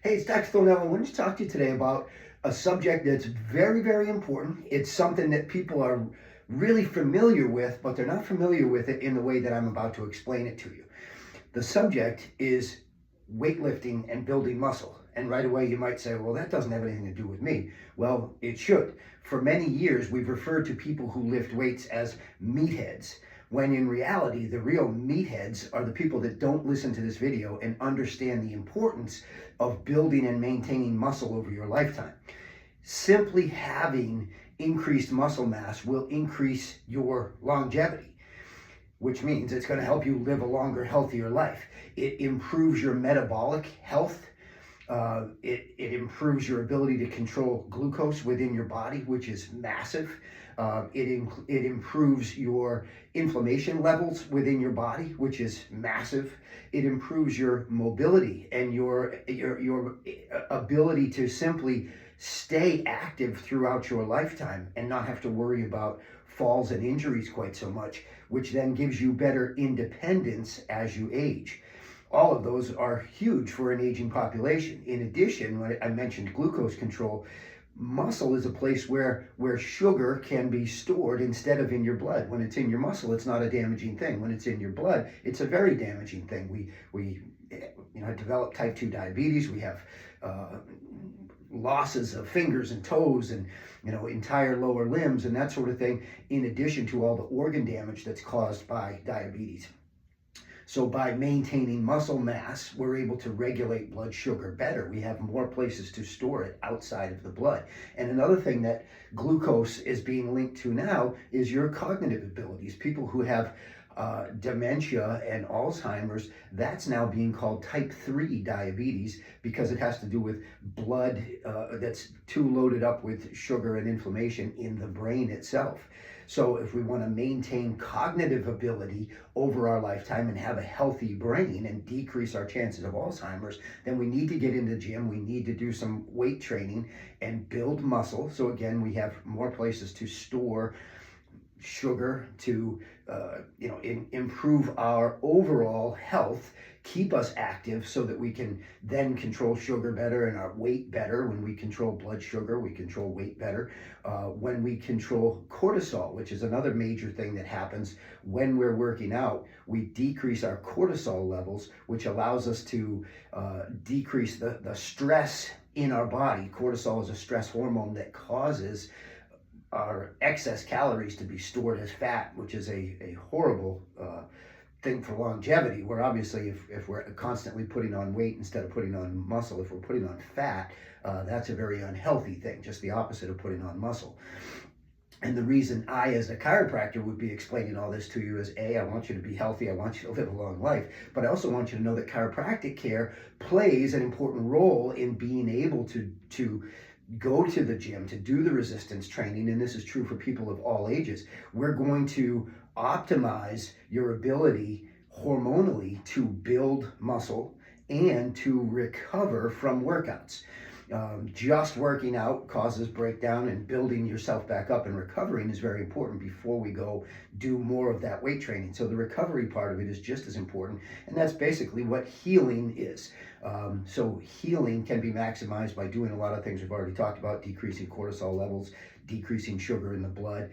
Hey, it's Dr. Thornell. I wanted to talk to you today about a subject that's very, very important. It's something that people are really familiar with, but they're not familiar with it in the way that I'm about to explain it to you. The subject is weightlifting and building muscle. And right away you might say, well, that doesn't have anything to do with me. Well, it should. For many years, we've referred to people who lift weights as meatheads, when in reality, the real meatheads are the people that don't listen to this video and understand the importance of building and maintaining muscle over your lifetime. Simply having increased muscle mass will increase your longevity, which means it's going to help you live a longer, healthier life. It improves your metabolic health. It improves your ability to control glucose within your body, which is massive. It improves your inflammation levels within your body, which is massive. It improves your mobility and your ability to simply stay active throughout your lifetime and not have to worry about falls and injuries quite so much, which then gives you better independence as you age. All of those are huge for an aging population. In addition, when I mentioned glucose control, muscle is a place where sugar can be stored instead of in your blood. When it's in your muscle, it's not a damaging thing. When it's in your blood, it's a very damaging thing. We develop type 2 diabetes. We have losses of fingers and toes and entire lower limbs and that sort of thing, in addition to all the organ damage that's caused by diabetes. So by maintaining muscle mass, we're able to regulate blood sugar better. We have more places to store it outside of the blood. And another thing that glucose is being linked to now is your cognitive abilities. People who have dementia and Alzheimer's, that's now being called type 3 diabetes because it has to do with blood that's too loaded up with sugar and inflammation in the brain itself. So if we want to maintain cognitive ability over our lifetime and have a healthy brain and decrease our chances of Alzheimer's, then we need to get in the gym. We need to do some weight training and build muscle. So again, we have more places to store sugar to improve our overall health, keep us active so that we can then control sugar better and our weight better. When we control blood sugar, we control weight better. When we control cortisol, which is another major thing that happens when we're working out, we decrease our cortisol levels, which allows us to decrease the stress in our body. Cortisol is a stress hormone that causes our excess calories to be stored as fat, which is a horrible thing for longevity, where obviously if we're constantly putting on weight instead of putting on muscle, if we're putting on fat, that's a very unhealthy thing, just the opposite of putting on muscle. And the reason I, as a chiropractor, would be explaining all this to you is, A, I want you to be healthy, I want you to live a long life, but I also want you to know that chiropractic care plays an important role in being able to go to the gym, to do the resistance training, and this is true for people of all ages. We're going to optimize your ability hormonally to build muscle and to recover from workouts. Just working out causes breakdown, and building yourself back up and recovering is very important before we go do more of that weight training. So the recovery part of it is just as important, and that's basically what healing is. So healing can be maximized by doing a lot of things we've already talked about: decreasing cortisol levels, decreasing sugar in the blood.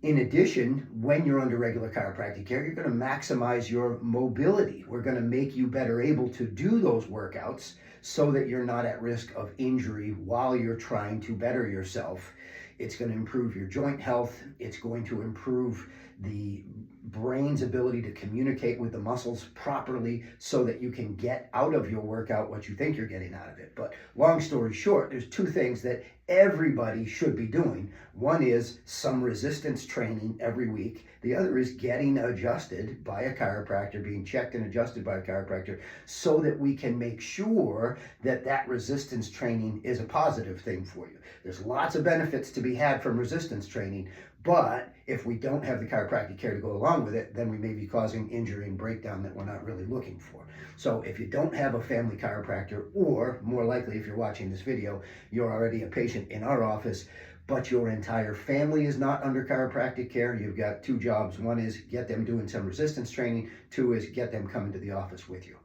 In addition, when you're under regular chiropractic care, you're going to maximize your mobility. We're going to make you better able to do those workouts so that you're not at risk of injury while you're trying to better yourself. It's going to improve your joint health. It's going to improve the brain's ability to communicate with the muscles properly so that you can get out of your workout what you think you're getting out of it. But long story short, there's two things that everybody should be doing. One is some resistance training every week. The other is getting adjusted by a chiropractor, being checked and adjusted by a chiropractor, so that we can make sure that that resistance training is a positive thing for you. There's lots of benefits to be had from resistance training, but if we don't have the chiropractic care to go along with it, then we may be causing injury and breakdown that we're not really looking for. So if you don't have a family chiropractor, or more likely if you're watching this video, you're already a patient in our office, but your entire family is not under chiropractic care, you've got two jobs. One is get them doing some resistance training. Two is get them coming to the office with you.